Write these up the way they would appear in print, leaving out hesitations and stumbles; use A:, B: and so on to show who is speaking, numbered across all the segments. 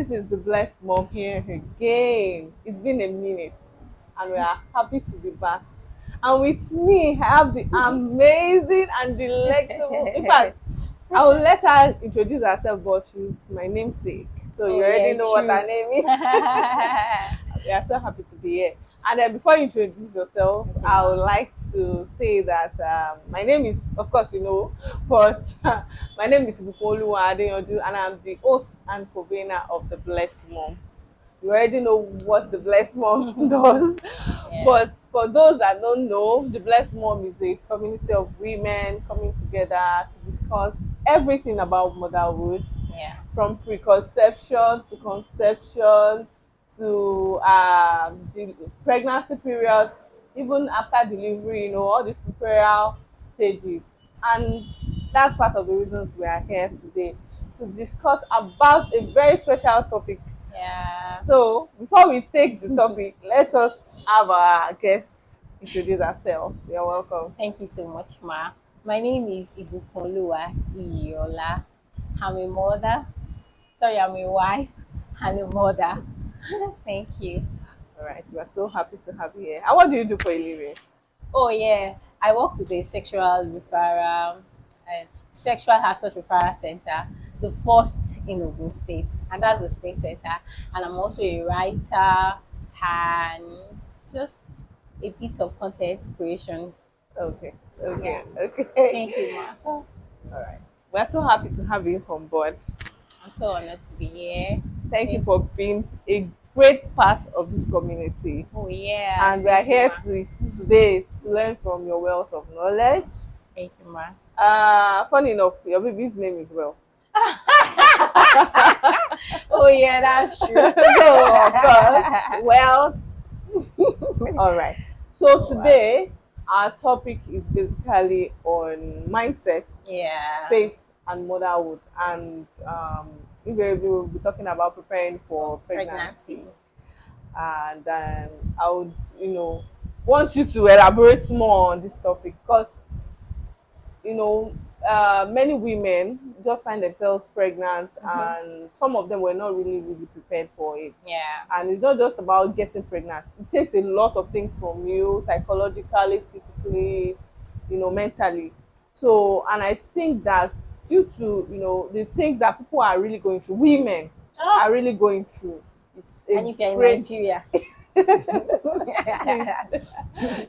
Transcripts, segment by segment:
A: this is the Blessed Mom here again. It's been a minute, and we are happy to be back. And with me, I have the amazing and delectable. In fact, I will let her introduce herself, but she's my namesake, so
B: Oh
A: you already
B: yeah,
A: know what
B: true.
A: her name is. We are so happy to be here. And then before you introduce yourself,
B: Okay,
A: I would
B: ma.
A: like to say that my name is, of course, but my name is Bukolu Adeyanju, and I'm the host and convener of the Blessed Mom. You already know what the Blessed Mom does.
B: Yeah,
A: But for those that don't know, the Blessed Mom is a community of women coming together to discuss everything about motherhood,
B: yeah,
A: from preconception to conception to the pregnancy period, even after delivery, all these preparal stages. And that's part of the reasons we are here today to discuss about a very special topic.
B: yeah.
A: So before we take the topic, let us have our guests introduce ourselves. You're welcome.
B: Thank you so much, ma. My name is Ibukunlua Iyola. I'm a mother. Sorry, I'm a wife and a mother. Thank you.
A: All right, we are so happy to have you here. And what do you do for a living?
B: Oh yeah, I work with a sexual assault referral center, the first in Ogun State, and that's the Spring Center. And I'm also a writer and just a bit of content creation.
A: Okay,
B: Yeah,
A: okay, okay.
B: thank you, ma.
A: All right. We're so happy to have you on board.
B: I'm so honored to be here.
A: Thank you
B: Thank.
A: for being a great part of this community.
B: Oh yeah,
A: And we are
B: thank you,
A: here
B: ma.
A: today to learn from your wealth of knowledge.
B: Thank you, ma.
A: Funny enough, your baby's name is Wealth.
B: Oh yeah, that's true.
A: So, of course, Wealth. All right. So,
B: Oh wow.
A: today, our topic is basically on mindset,
B: Yeah.
A: faith, and motherhood. And invariably, we'll be talking about preparing for
B: For
A: pregnancy.
B: pregnancy.
A: And I would, want you to elaborate more on this topic because, you know, many women just find themselves pregnant,
B: Mm-hmm.
A: and some of them were not really prepared for it.
B: Yeah.
A: And it's not just about getting pregnant. It takes a lot of things from you, psychologically, physically, mentally. So, and I think that due to, the things that people are really going through, women
B: Oh,
A: are really going through, it's a
B: and if you're in
A: great
B: Nigeria.
A: please.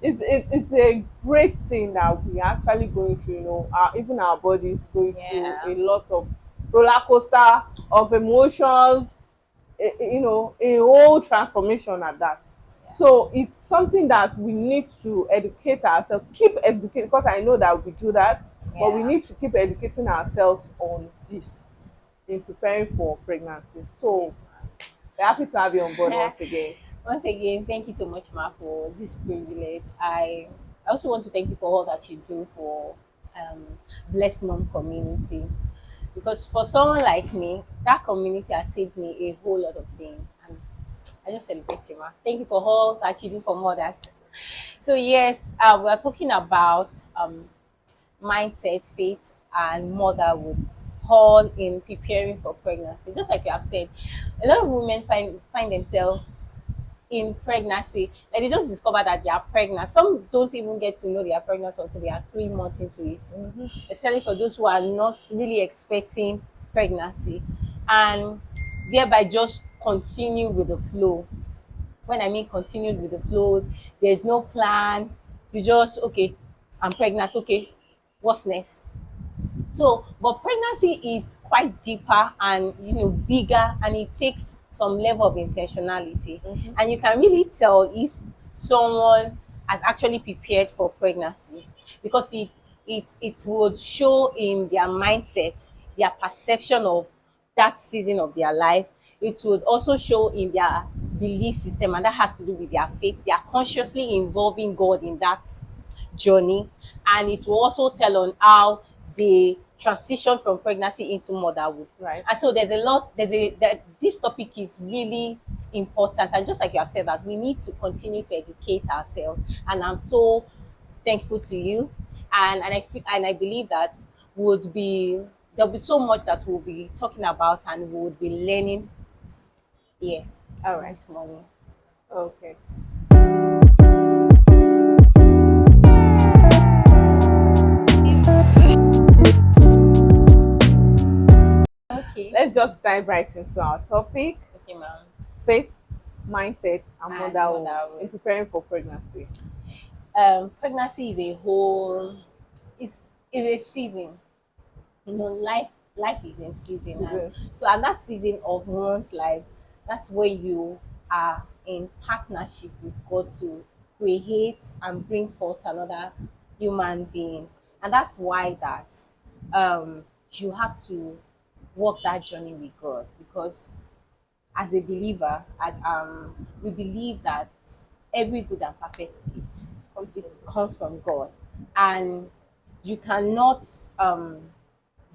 A: It's a great thing that we are actually going through. Even our bodies going through
B: Yeah.
A: a lot of roller coaster of emotions. A whole transformation at that.
B: Yeah.
A: So it's something that we need to educate ourselves, keep educating, because I know that we do that, but we
B: Yeah.
A: need to keep educating ourselves on this in preparing for pregnancy. So
B: Yes,
A: we're happy to have you on board
B: ma'am.
A: once again.
B: Once again, thank you so much, Ma, for this privilege. I also want to thank you for all that you do for um, Blessed Mom community. Because for someone like me, that community has saved me a whole lot of things. And I just celebrate you, Ma. Thank you for all that you do for mothers. So, yes, we are talking about mindset, faith, and motherhood, all in preparing for pregnancy. Just like you have said, a lot of women find themselves in pregnancy, like they just discover that they are pregnant. Some don't even get to know they are pregnant until they are 3 months into it, especially for those who are not really expecting pregnancy, and thereby just continue with the flow. When I mean continued with the flow, there's no plan. You just, okay, I'm pregnant, okay, what's next? So, but pregnancy is quite deeper and bigger, and it takes some level of intentionality.
A: Mhm.
B: And you can really tell if someone has actually prepared for pregnancy, because it would show in their mindset, their perception of that season of their life. It would also show in their belief system, and that has to do with their faith. They are consciously involving God in that journey, and it will also tell on how they transition from pregnancy into motherhood.
A: Right.
B: And so there's a lot, that this topic is really important. And just like you have said, that we need to continue to educate ourselves. And I'm so thankful to you. And I believe that would be there'll be so much that we'll be talking about and we would be learning Yeah,
A: All right.
B: this morning.
A: Okay.
B: Okay.
A: Let's just dive right into our topic:
B: Okay, ma'am.
A: faith, mindset, and
B: And
A: motherhood in
B: motherhood.
A: preparing for pregnancy.
B: Pregnancy is a whole is is a season. Life is in season, and
A: Season.
B: so and that season of one's life, that's where you are in partnership with God to create and bring forth another human being. And that's why that you have to walk that journey with God, because as a believer, as we believe that every good and perfect gift,
A: Comes
B: it
A: from
B: comes from God. And you cannot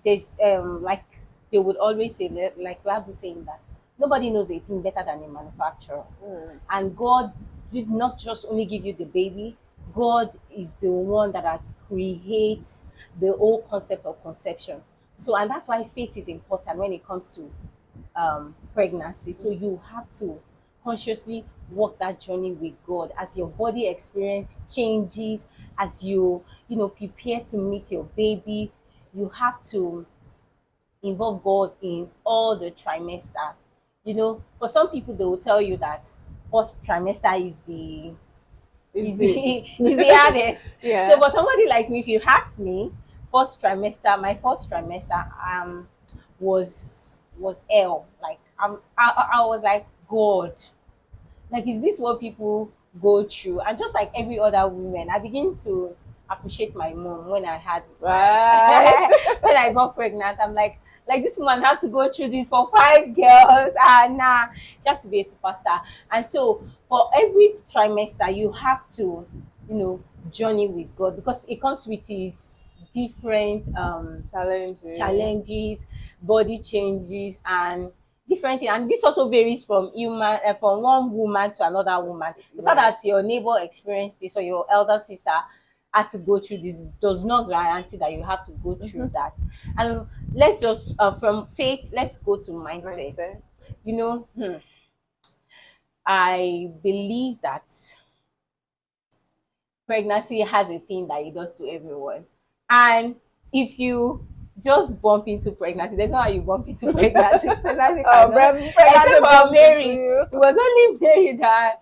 B: there's like they would always say, like we have the saying that nobody knows a thing better than a manufacturer.
A: God.
B: And God did not just only give you the baby, God is the one that has creates the whole concept of conception. So and that's why faith is important when it comes to pregnancy. So you have to consciously walk that journey with God as your body experience changes, as you prepare to meet your baby. You have to involve God in all the trimesters. For some people they will tell you that first trimester is
A: Is it?
B: the is the hardest. So
A: Yeah.
B: for somebody like me, if you ask me, my first trimester was hell. Like I was like, God, like, is this what people go through? And just like every other woman, I begin to appreciate my mom when I had my
A: Right.
B: when I got pregnant. I'm like this woman had to go through this for 5 girls. And nah, she has to be a superstar. And so for every trimester, you have to, you know, journey with God, because it comes with its different
A: Challenging.
B: challenges, body changes, and different things. And this also varies from from one woman to another woman. The fact
A: Right.
B: that your neighbor experienced this or your elder sister had to go through this does not guarantee that you have to go through that. And let's just from faith, let's go to mindset.
A: Mindset.
B: You know, I believe that pregnancy has a thing that it does to everyone. And if you just bump into pregnancy, there's no how you bump into pregnancy. Pregnancy
A: Oh,
B: cannot, except
A: pregnancy
B: for
A: bumps into
B: Mary.
A: you.
B: It was only Mary that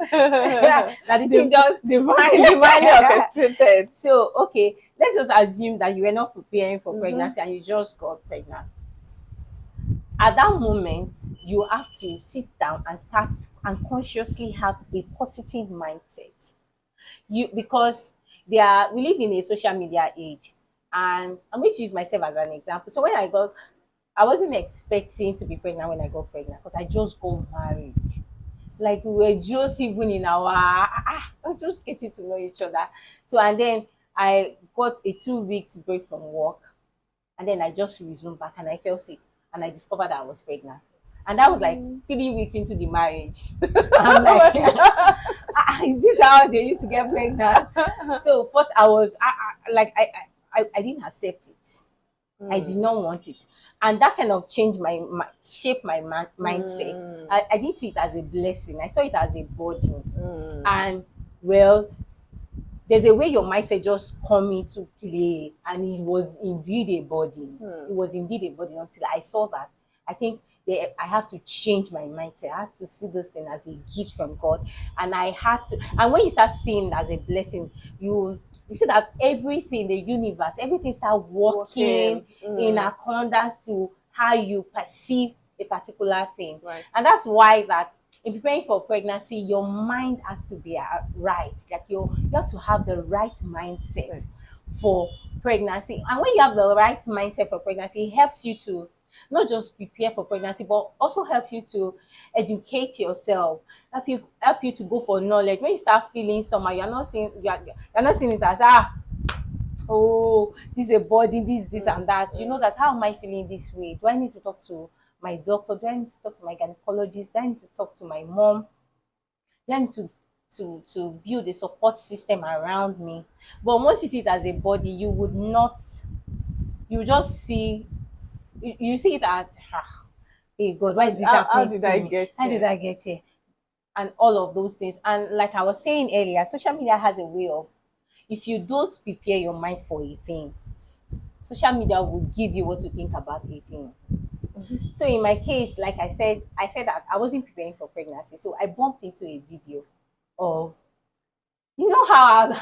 B: that the thing just
A: Divinely orchestrated.
B: so okay, let's just assume that you were not preparing for
A: Mm-hmm.
B: pregnancy and you just got pregnant. At that moment, you have to sit down and start and consciously have a positive mindset. Because we live in a social media age, and I'm going to use myself as an example. So I wasn't expecting to be pregnant when I got pregnant, because I just got married. Like, we were just even in our I was just getting to know each other. So and then I got a 2 weeks break from work, and then I just resumed back and I fell sick, and I discovered that I was pregnant. And that was like 3 weeks into the marriage. I'm
A: Oh
B: like,
A: my God.
B: is this how they used to get pregnant? So first I was like I didn't accept it. I did
A: Mm.
B: not want it. And that kind of changed shaped my mindset.
A: Mm.
B: I didn't see it as a blessing. I saw it as a burden.
A: Mm.
B: And well, there's a way your mindset just come into play, and it was indeed a burden.
A: Mm.
B: It was indeed a burden until I saw that. I think I have to change my mindset. I have to see this thing as a gift from God, and I had to. And when you start seeing it as a blessing, you see that everything, the universe, everything start working
A: Working.
B: in
A: Mm.
B: accordance to how you perceive a particular thing.
A: Right.
B: And that's why that in preparing for pregnancy, your mind has to be right. Like you have to have the right mindset
A: Set.
B: for pregnancy. And when you have the right mindset for pregnancy, it helps you to not just prepare for pregnancy, but also help you to educate yourself, help you to go for knowledge. When you start feeling somehow, you're not seeing it as oh, this is a body, this
A: Mm.
B: and that. You know
A: Mm.
B: that, how am I feeling this way? Do I need to talk to my doctor? Do I need to talk to my gynecologist? Do I need to talk to my mom? Do I need to build a support system around me? But once you see it as a body, you would not, you just see, you see it as hey God, why is this
A: How
B: happening
A: did
B: to
A: I
B: me?
A: get
B: How did
A: here?
B: I get here? And all of those things. And like I was saying earlier, social media has a way of, if you don't prepare your mind for a thing, social media will give you what to think about a thing. So in my case, like I said that I wasn't preparing for pregnancy. So I bumped into a video of, you know how our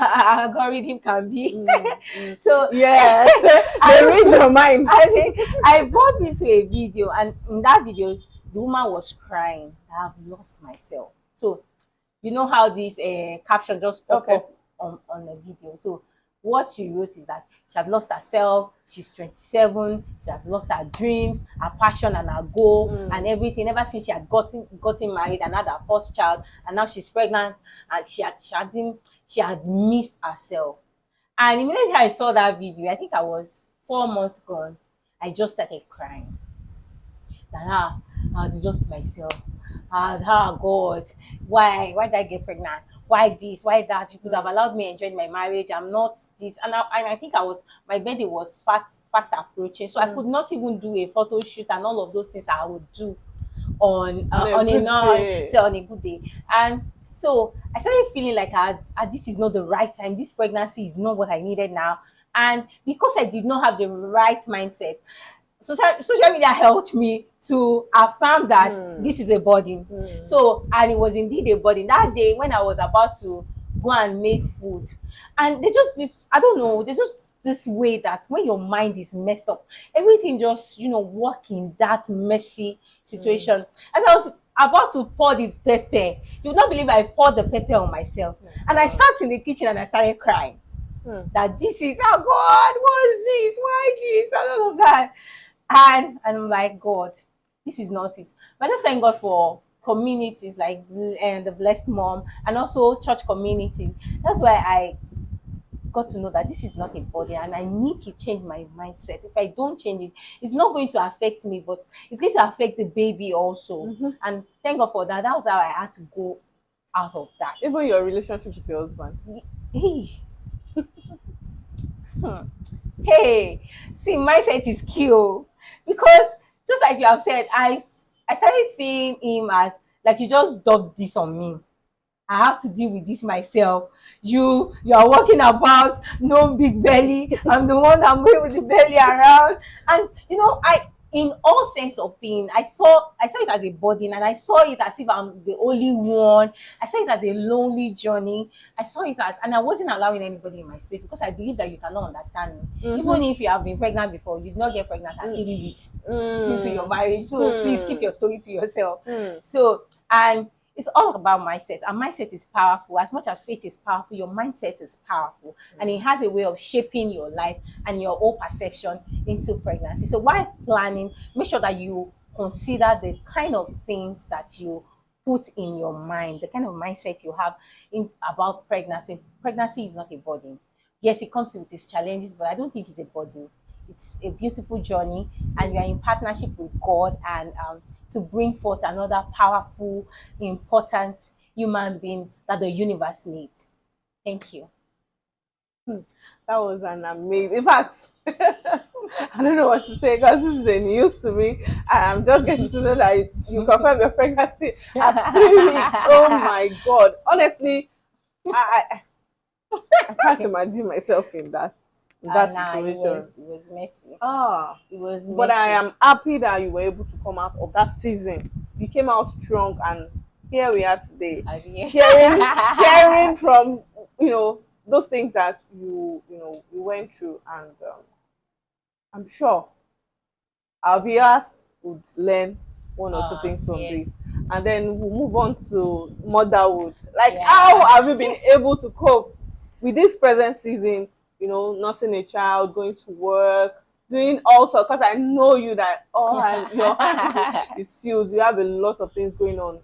B: algorithm can be.
A: Mm, mm.
B: So
A: Yes, they read
B: I,
A: your mind.
B: I bumped into a video, and in that video, the woman was crying, I've lost myself. So you know how this caption just pop
A: Okay.
B: up on the video. So what she wrote is that she had lost herself, she's 27, she has lost her dreams, her passion and her goal and
A: Mm,
B: everything ever since she had gotten married and had her first child, and now she's pregnant, and she had missed herself. And immediately I saw that video, I think I was 4 months gone, I just started crying that I had lost myself. God, why did I get pregnant? Why this? Why that? You could have
A: mm,
B: allowed me enjoy my marriage. I'm not this, and I think I was, my birthday was fast approaching, so I
A: mm.
B: could not even do a photo shoot and all of those things I would do
A: On a
B: on a
A: good
B: non
A: day.
B: say on a good day. And so I started feeling like this is not the right time. This pregnancy is not what I needed now. And because I did not have the right mindset, social media helped me to affirm that
A: Mm,
B: this is a burden.
A: mm,
B: So, and it was indeed a burden. That day when I was about to go and make food, and they just this, I don't know, there's just this way that when your mind is messed up, everything just, work in that messy
A: mm.
B: situation. As I was about to pour the pepper, you would not believe I poured the pepper on myself.
A: My
B: And I
A: God.
B: sat in the kitchen and I started crying
A: Mm,
B: that this is, oh God, what's this? Why this? And all of that. And I'm like, God, this is not it. But I just thank God for communities like and the Blessed Mom, and also church community. That's why I got to know that this is not a body and I need to change my mindset. If I don't change it, it's not going to affect me, but it's going to affect the baby also.
A: mhm.
B: And thank God for that. That was how I had to go out of that.
A: Even your relationship with your husband.
B: Hey, hey, see, mindset is key, oh. Because just like you have said, I started seeing him as like, you just dumped this on me. I have to deal with this myself. You are walking about, no big belly. I'm the one I'm going with the belly around. And I, in all sense of things, I saw it as a burden, and I saw it as if I'm the only one. I saw it as a lonely journey. I saw it as, and I wasn't allowing anybody in my space because I believe that you cannot understand me.
A: Mm-hmm.
B: Even if you have been pregnant before, you did not get pregnant at
A: Mm,
B: 3 weeks into your
A: mm,
B: marriage. So please keep
A: mm,
B: your story to yourself.
A: mm,
B: So, and it's all about mindset, and mindset is powerful. As much as faith is powerful, your mindset is powerful, and it has a way of shaping your life and your whole perception into pregnancy. So while planning, make sure that you consider the kind of things that you put in your mind, the kind of mindset you have in about pregnancy. Pregnancy is not a burden. Yes, it comes with its challenges, but I don't think it's a burden. It's a beautiful journey, and you are in partnership with God, and to bring forth another powerful, important human being that the universe needs. Thank you.
A: mm. That was an amazing. In fact, I don't know what to say because this is a news to me, and I'm just getting to know that you confirmed your pregnancy at 3 weeks. Oh my God! Honestly, I I can't imagine myself in that
B: Nah, it
A: situation.
B: was messy.
A: Ah,
B: It was
A: but I
B: messy.
A: am happy that you were able to come out of that season. You came out strong, and here we are today,
B: I mean,
A: sharing from those things that you went through, and I'm sure our viewers would learn one or two things from
B: yes,
A: this, and then we'll move on to motherhood. Like, how
B: yeah.
A: have you been able to cope with this present season? Nursing a child, going to work, doing also, because I know you that your hand is filled. You have a lot of things going on,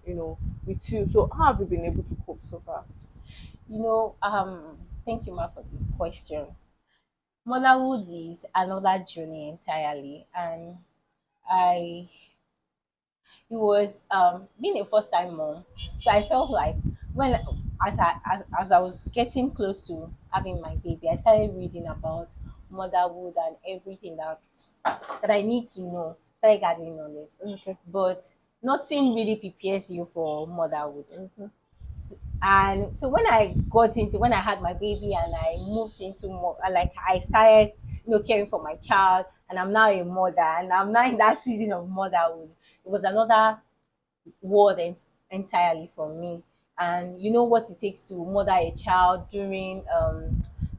A: with you. So how have you been able to cope so far?
B: you know, thank you, Ma, for the question. Motherhood is another journey entirely, and I it was being a first time mom. So I felt like when as I was getting close to having my baby, I started reading about motherhood and everything that I need to know. started gathering knowledge.
A: Okay.
B: But nothing really prepares you for motherhood.
A: Mm-hmm.
B: And so when I had my baby and I moved into more, like I started, caring for my child, and I'm now a mother, and I'm now in that season of motherhood. It was another world entirely for me. And you know what it takes to mother a child during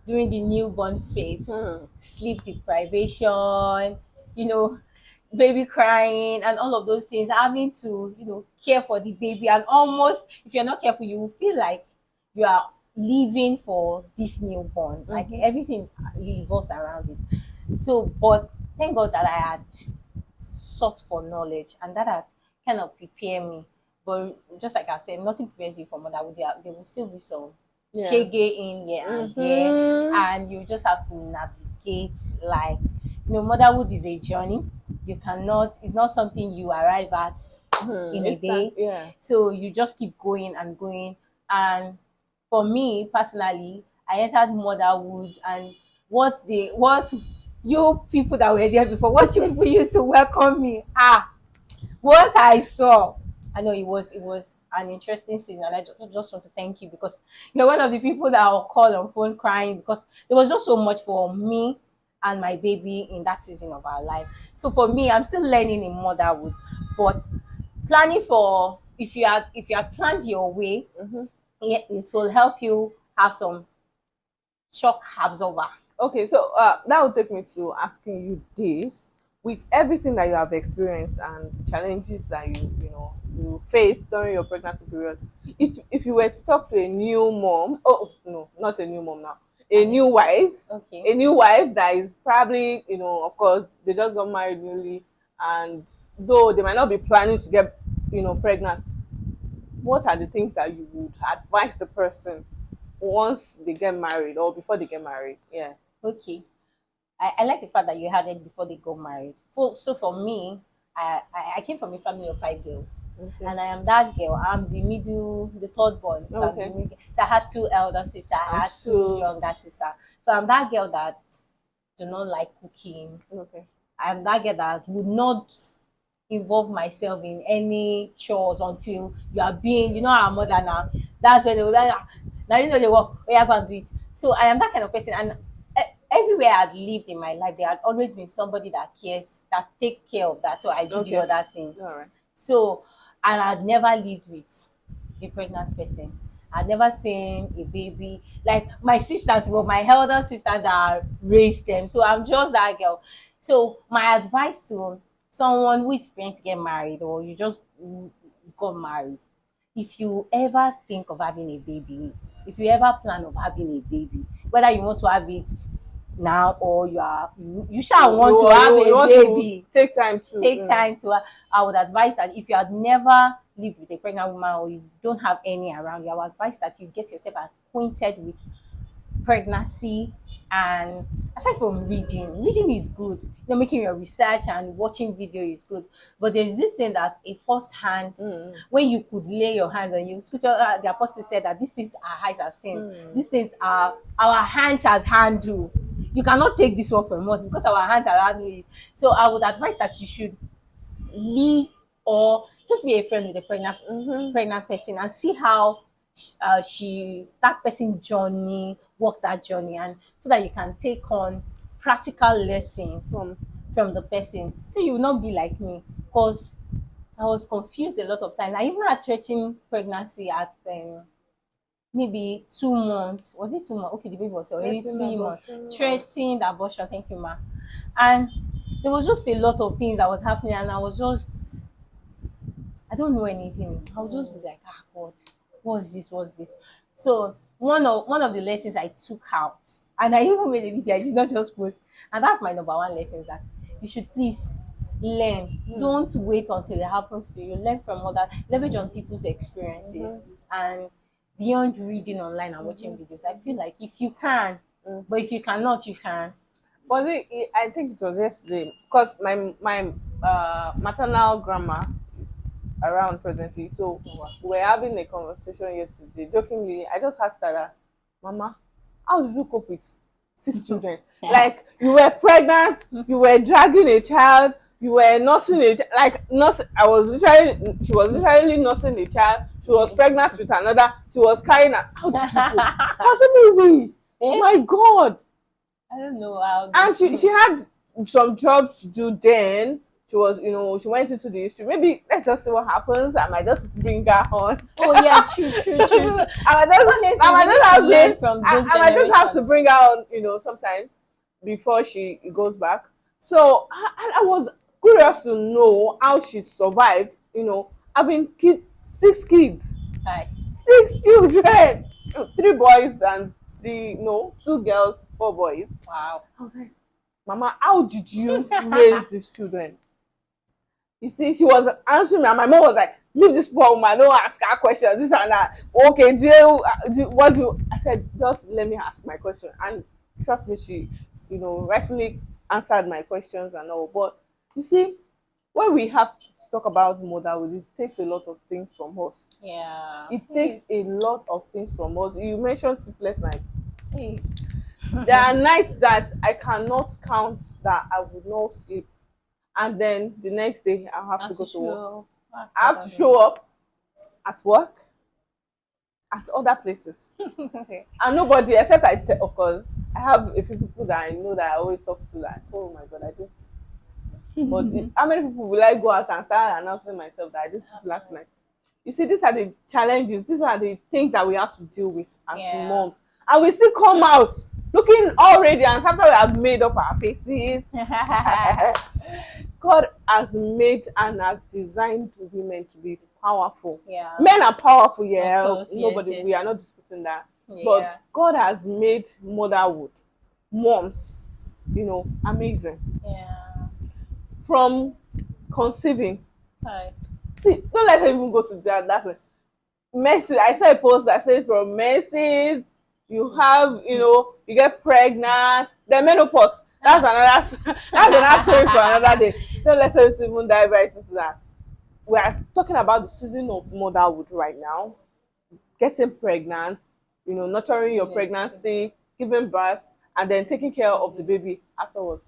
B: the newborn phase,
A: Hmm.
B: sleep deprivation, you know baby crying and all of those things, having to care for the baby, and almost, if you're not careful, you will feel like you are living for this newborn, like
A: Mm-hmm.
B: everything revolves around it. So, but thank God that I had sought for knowledge, and that had kind of prepared me. But just like I said, nothing prepares you for motherhood. There will still be some
A: Yeah.
B: shege in here and there,
A: Mm-hmm.
B: and you just have to navigate. Like, motherhood is a journey. You cannot. It's not something you arrive at
A: Hmm.
B: in a
A: Instant.
B: day.
A: Yeah.
B: So you just keep going and going. And for me personally, I entered motherhood, and what you people that were there before, what you people used to welcome me, what I saw. I know it was an interesting season, and I just want to thank you, because you're one of the people that I'll call on phone crying, because there was just so much for me and my baby in that season of our life. So for me, I'm still learning in motherhood, but planning for, if you had planned your way,
A: Mm-hmm.
B: it will help you have some shock absorber.
A: Okay, so that will take me to asking you this: with everything that you have experienced and challenges that you faced during your pregnancy period, if you were to talk to a new mom, oh no, not a new mom now, a
B: And
A: new
B: it's
A: wife,
B: okay.
A: a new wife that is probably, of course, they just got married newly, and though they might not be planning to get, pregnant, what are the things that you would advise the person once they get married or before they get married? Yeah.
B: Okay. I like the fact that you had it before they got married. So for me, I came from a family of five girls,
A: Okay.
B: and I am that girl. I'm the middle, the third born. So I'm the
A: Okay.
B: middle. So I had two elder sisters. I
A: And
B: had two
A: so,
B: younger sisters. So I'm that girl that do not like cooking.
A: okay.
B: I'm that girl that would not involve myself in any chores until you are being, our mother now. That's when they will like, now they work, oh yeah, go and do it. So I am that kind of person, and everywhere I've lived in my life, there had always been somebody that cares, that take care of that. So I do the
A: Okay.
B: other thing.
A: All right.
B: So, and I'd never lived with a pregnant person. I'd never seen a baby. Like my sisters, well, my elder sisters that raised them. So I'm just that girl. So my advice to someone who is planning to get married, or you just got married, if you ever think of having a baby, if you ever plan of having a baby, whether you want to have it now, or you shall want to have
A: You
B: a
A: want to
B: baby,
A: take time to,
B: take time to I would advise that if you had never lived with a pregnant woman, or you don't have any around you, I would advise that you get yourself acquainted with pregnancy. And aside from reading is good, making your research and watching video is good, but there's this thing that a first hand,
A: mm,
B: when you could lay your hands on you. Scripture, the apostle said that this is our eyes have seen,
A: mm,
B: this is our hands has handled. You cannot take this one from us, because our hands are handled it. So I would advise that you should leave, or just be a friend with a
A: mm-hmm.
B: pregnant person, and see how she that person journey walk that journey, and so that you can take on practical lessons
A: From
B: from the person, so you will not be like me. Because I was confused a lot of times. I even had threatening pregnancy at maybe 2 months. Was it 2 months? Okay, the baby was already
A: threatening
B: 3 months.
A: abortion.
B: Threatening abortion. Thank you, ma. And there was just a lot of things that was happening, and I don't know anything. I'll just be like, God, what's this? What's this? So one of the lessons I took out, and I even made a video. I did not just post, and that's my number one lesson: is that you should please learn. Don't wait until it happens to you. Learn from other, leverage on people's experiences, and beyond reading online and watching videos. I feel like if you can, but if you cannot, you can.
A: Was I think it was yesterday, because my maternal grandma is around presently. So we were having a conversation yesterday. Jokingly, I just asked her that, Mama, how did you cope with 6 children? Like, you were pregnant, you were dragging a child, You were nursing a like nurse. I was literally, she was literally nursing a child. She was pregnant with another. She was carrying her. How did you go? How's it moving?
B: Eh?
A: My God.
B: I don't know how
A: And
B: this.
A: she had some jobs to do then. She was, she went into the history. Maybe let's just see what happens. I might just bring her on.
B: Oh yeah, true, true, true, true.
A: I
B: Honestly, we
A: might
B: need
A: just
B: to
A: have
B: learn
A: to
B: from those
A: I might just have to
B: generations.
A: bring her on, sometimes before she goes back. So I was curious to know how she survived, having 6 kids,
B: Hi.
A: 6 children, 3 boys and two girls, 4 boys.
B: Wow.
A: I was like, Mama, how did you raise these children? You see, she was answering me, and my mom was like, leave this poor woman, don't ask her questions, this and that. Okay, what do you, I said, just let me ask my question. And trust me, she, rightfully answered my questions and all. But you see, when we have to talk about motherhood, it takes a lot of things from us.
B: Yeah.
A: It takes
B: Hey,
A: a lot of things from us. You mentioned sleepless nights.
B: hey.
A: There are nights that I cannot count that I would not sleep, and then the next day I'll have to
B: As
A: go to work.
B: usual. Ah,
A: I
B: God,
A: have
B: I
A: to
B: don't
A: show up at work, at other places,
B: know.
A: and nobody except of course, I have a few people that I know that I always talk to, that, oh my God, I just, but how many people will I go out and start announcing myself that I just sleep last night? You see, these are the challenges, these are the things that we have to deal with as
B: Yeah.
A: moms, and we still come out looking all radiant after we have made up our faces. God has made and has designed women to be powerful.
B: Yeah.
A: Men are powerful,
B: Of
A: yeah.
B: course, yes,
A: Nobody, we
B: yes.
A: are not disputing that. But
B: Yeah.
A: God has made motherhood, moms, amazing.
B: Yeah.
A: From conceiving.
B: Hi.
A: See, don't let her even go to that way. Mercy, I saw a post that says from menses, you have, you get pregnant, then menopause. That's another story for another day. Don't let us even dive right into that. We are talking about the season of motherhood right now, getting pregnant, nurturing your
B: Yes.
A: pregnancy, giving birth, and then taking care of the baby afterwards.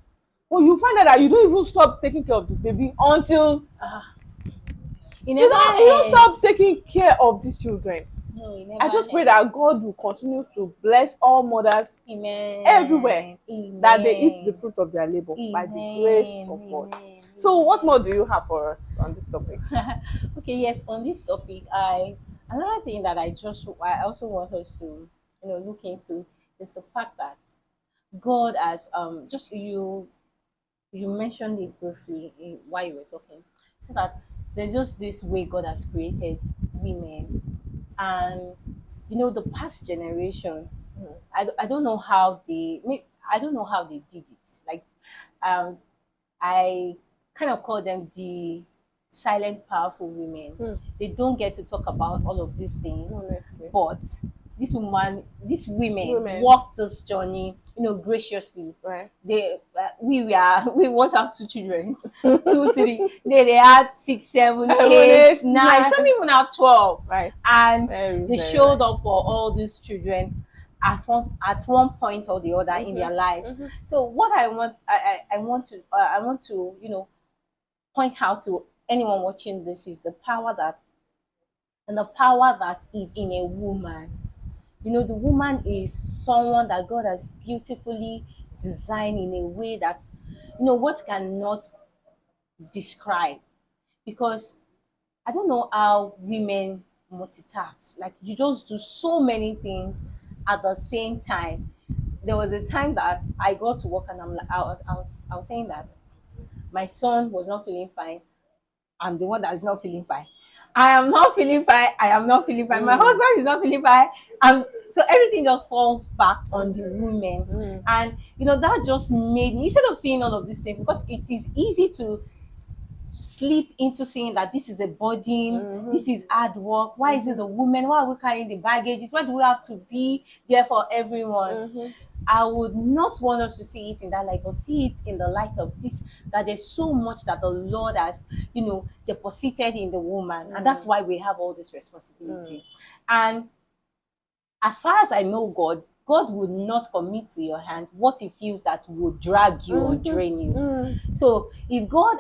A: Well, you find out that you don't even stop taking care of the baby until
B: Ah, it
A: you
B: never
A: don't you don't stop
B: ends.
A: taking care of these children.
B: No, it
A: I
B: never
A: just pray that
B: ends.
A: God will continue to bless all mothers everywhere,
B: Amen.
A: that they eat the
B: Amen.
A: fruit of their labor by the grace
B: Amen.
A: of God.
B: Amen.
A: So, what
B: Amen.
A: more do you have for us on this topic?
B: Okay, yes, on this topic, I another thing that I also want us to look into is the fact that God has just you mentioned it briefly while you were talking, so that there's just this way God has created women, and the past generation, I don't know how I don't know how they did it. Like, um, I kind of call them the silent, powerful women.
A: Hmm,
B: They don't get to talk about all of these things,
A: honestly,
B: but these women
A: women,
B: walk this journey, graciously.
A: right?
B: We want to have two children, two, three. They had six, seven, 8, 9. Some
A: 7, 8, 9,
B: even have 12,
A: right?
B: and
A: Very,
B: they
A: very
B: showed
A: right.
B: up for all these children at one point or the other in their lives. So what I want to point out to anyone watching this is the power that is in a woman. The woman is someone that God has beautifully designed in a way that what cannot describe, because I don't know how women multitask. Like, you just do so many things at the same time. There was a time that I got to work, and I was saying that my son was not feeling fine. I'm the one that is not feeling fine. I am not feeling fine. I am not feeling fine. My
A: Mm,
B: husband is not feeling fine. And so everything just falls back on the women.
A: mm,
B: And that just made me, instead of seeing all of these things, because it is easy to slip into saying that this is a burden,
A: mm-hmm,
B: this is hard work. Why is it
A: mm-hmm,
B: the women? Why are we carrying the baggages? Why do we have to be there for everyone?
A: mm-hmm,
B: I would not want us to see it in that light, but see it in the light of this, that there's so much that the Lord has, deposited in the woman. And that's
A: mm,
B: why we have all this
A: mm,
B: responsibility. And as far as I know God, God would not commit to your hand what he feels that would drag you or
A: Mm-hmm.
B: drain you.
A: Mm.
B: So if God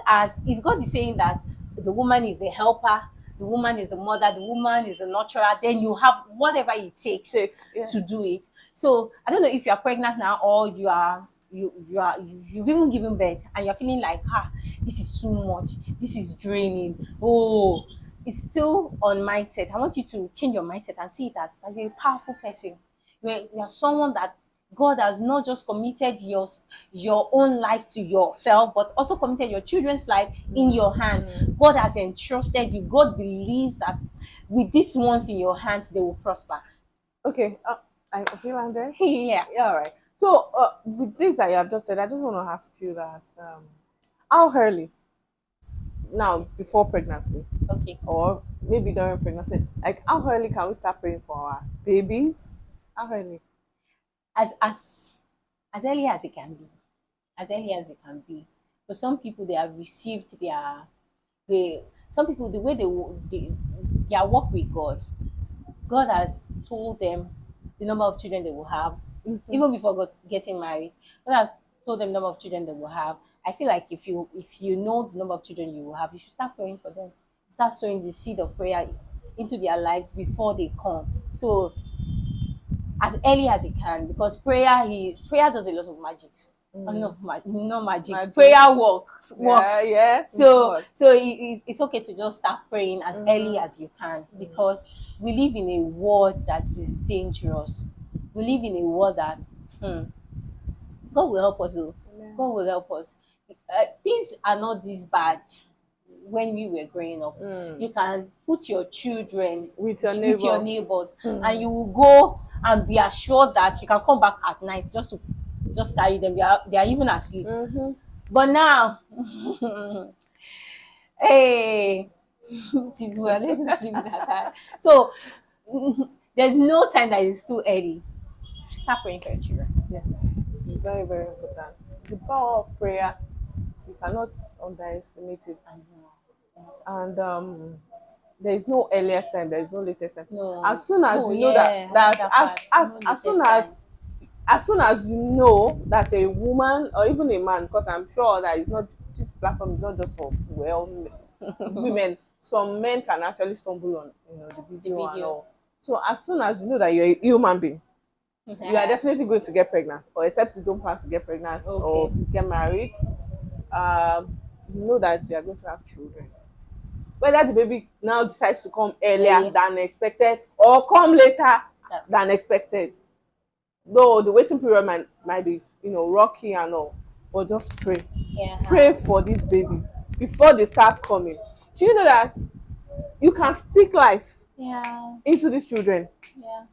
B: is saying that the woman is the helper, the woman is the mother, the woman is the nurturer, then you have whatever it takes
A: Takes, yeah.
B: to do it. So I don't know if you are pregnant now, or you've even given birth and you're feeling like, this is too much, this is draining. Oh, it's still on mindset. I want you to change your mindset and see it as that you're a powerful person. You're someone that God has not just committed your own life to yourself, but also committed your children's life in your hand.
A: Mm.
B: God has entrusted you. God believes that with these ones in your hands, they will prosper.
A: Okay, I feel like that.
B: Yeah.
A: Yeah, all right. So, with this that you have just said, I just want to ask you that how early now before pregnancy,
B: Okay.
A: or maybe during pregnancy, like how early can we start praying for our babies? How early?
B: As as as early as it can be. As early as it can be. For some people, they have received they some people the way their work with God. God has told them the number of children they will have,
A: Mm-hmm.
B: even before getting married. God has told them the number of children they will have. I feel like if you know the number of children you will have, you should start praying for them. Start sowing the seed of prayer into their lives before they come. So as early as it can, because prayer does a lot of magic.
A: Mm.
B: No magic.
A: Magic.
B: Prayer
A: Yeah,
B: works.
A: yeah, it
B: So
A: was.
B: it's okay to just start praying as early
A: Mm-hmm.
B: as you can, because we live in a world that is dangerous. We live in a world that hmm, God will help us. Oh.
A: Yeah.
B: God will help us. Things are not this bad when we were growing up.
A: Mm.
B: You can put your children
A: With your
B: with your
A: neighbor.
B: neighbors, and
A: Mm.
B: you will go and be assured that you can come back at night just carry them. They are even asleep.
A: Mm-hmm.
B: But now, hey, it is well. Let's just leave it at that. So there's no time that is too early. Start praying for your children.
A: Yeah, it's very, very important. The power of prayer, you cannot underestimate it.
B: I know.
A: And there is no earliest time, there is no latest time.
B: No.
A: As soon as
B: Oh
A: you know that
B: yeah, I like
A: that
B: that part. No
A: as soon
B: latest time.
A: as soon as you know that a woman or even a man, because I'm sure that it's not, this platform is not just for women. Some men can actually stumble on, the
B: The
A: video and
B: video.
A: all. So as soon as you know that you're a human being, you are definitely going to get pregnant, or except you don't plan to get pregnant or
B: Okay.
A: get married. You know that you are going to have children. Whether the baby now decides to come earlier
B: Early.
A: than expected or come later
B: Yeah.
A: than expected, though the waiting period might be, rocky and all, but just pray. Pray
B: Yeah.
A: for these babies before they start coming. Do you know that you can speak life
B: Yeah.
A: into these children?
B: Yeah.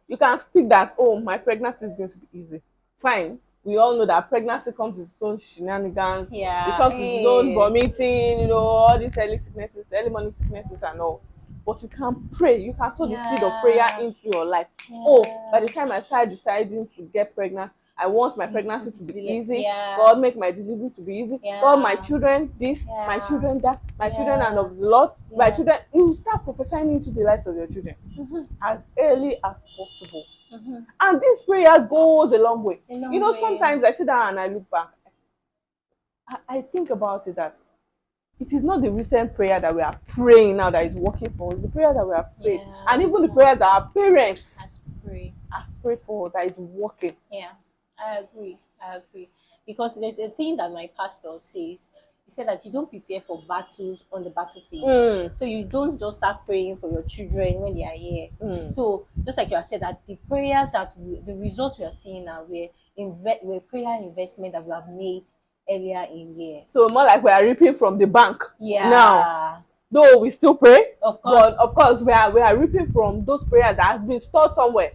A: You can speak that, oh, my pregnancy is going to be easy. Fine. We all know that pregnancy comes with its own shenanigans. It
B: Yeah.
A: comes with its own
B: Hey.
A: vomiting, all these early sicknesses, early morning sicknesses and all. But you can pray. You can sow the seed of prayer
B: Yeah.
A: into your life. Oh, by the
B: Yeah.
A: time I start deciding to get pregnant, I want my pregnancy to
B: This
A: be
B: really,
A: easy.
B: yeah.
A: God, make my delivery to be easy. God, my
B: Yeah.
A: children this, my
B: Yeah.
A: children that, my children are
B: Yeah.
A: of the Lord. My
B: Yeah.
A: children, you start prophesying into the lives of your children
B: Mm-hmm.
A: as early as possible.
B: Mm-hmm.
A: And these prayers goes a long way.
B: A long way.
A: Sometimes I sit down and I look back. I think about it that it is not the recent prayer that we are praying now that is working for us. It's the prayer that we have prayed. And
B: Yeah.
A: even the prayers that our parents
B: That's free.
A: have prayed for that is working.
B: Yeah, I agree. I agree. Because there's a thing that my pastor says. He said that you don't prepare for battles on the battlefield.
A: Mm,
B: So you don't just start praying for your children when they are here.
A: mm.
B: So just like you have said that the prayers the results we are seeing now were prayer investment that we have made earlier in years.
A: So more like we are reaping from the bank now.
B: Yeah,
A: Though we still pray,
B: of course.
A: but of course we are reaping from those prayers that has been stored somewhere.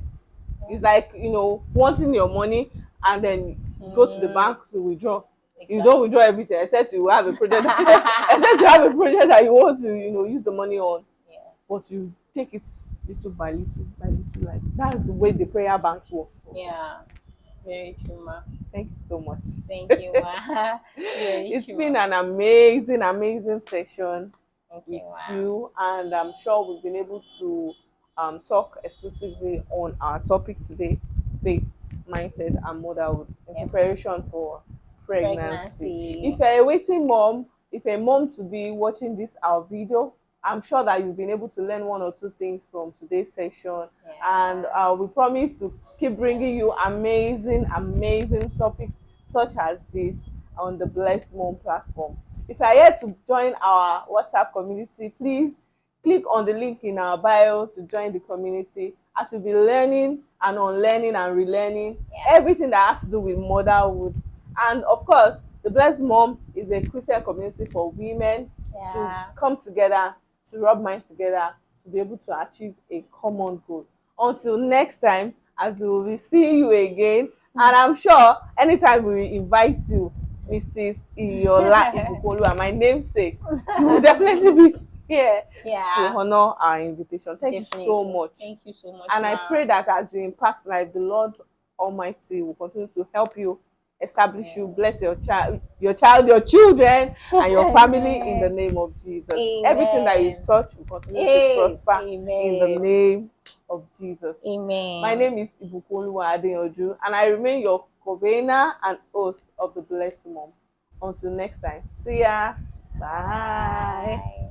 A: It's like, wanting your money and then you go to the
B: Mm,
A: bank to withdraw. You don't
B: exactly.
A: withdraw everything except you have a project except you have a project that you want to, use the money on.
B: Yeah.
A: But you take it little by little, like that's the way the prayer banks works for us.
B: Yeah. Very true, ma.
A: Thank you so much.
B: Thank you, ma. Very
A: It's
B: true,
A: been
B: ma.
A: an amazing, amazing session
B: Thank
A: with
B: you, ma.
A: you, and I'm sure we've been able to talk exclusively on our topic today. faith, mindset, and motherhood in
B: Yep.
A: preparation for pregnancy.
B: Pregnancy.
A: If you're a waiting mom, if a mom to be watching this our video, I'm sure that you've been able to learn one or two things from today's session, and
B: Yeah.
A: we promise to keep bringing you amazing topics such as this on the Blessed Mom platform. If you are here to join our WhatsApp community, please click on the link in our bio to join the community, as we'll be learning and unlearning and relearning
B: Yeah.
A: everything that has to do with motherhood. And of course, the Blessed Mom is a Christian community for women to
B: Yeah.
A: come together, to rub minds together, to be able to achieve a common goal. Until next time, as we will be seeing you again, and I'm sure anytime we invite you, Mrs. Iyola Ibukolu, my namesake, you will definitely be here to
B: Yeah.
A: honor our invitation. Thank you so
B: Definitely.
A: much.
B: Thank you so much,
A: And I
B: Ma.
A: pray that as you impact life, the Lord Almighty will continue to help you, establish you, bless your children, and your family in the
B: Amen.
A: name of Jesus. Everything that you
B: Amen.
A: touch will continue to
B: Hey,
A: prosper in the
B: amen.
A: name of Jesus. My
B: Amen.
A: name is Ibukoluwa Adeyanju, and I remain your convener and host of the Blessed Mom. Until next time, see ya. Bye.
B: Bye.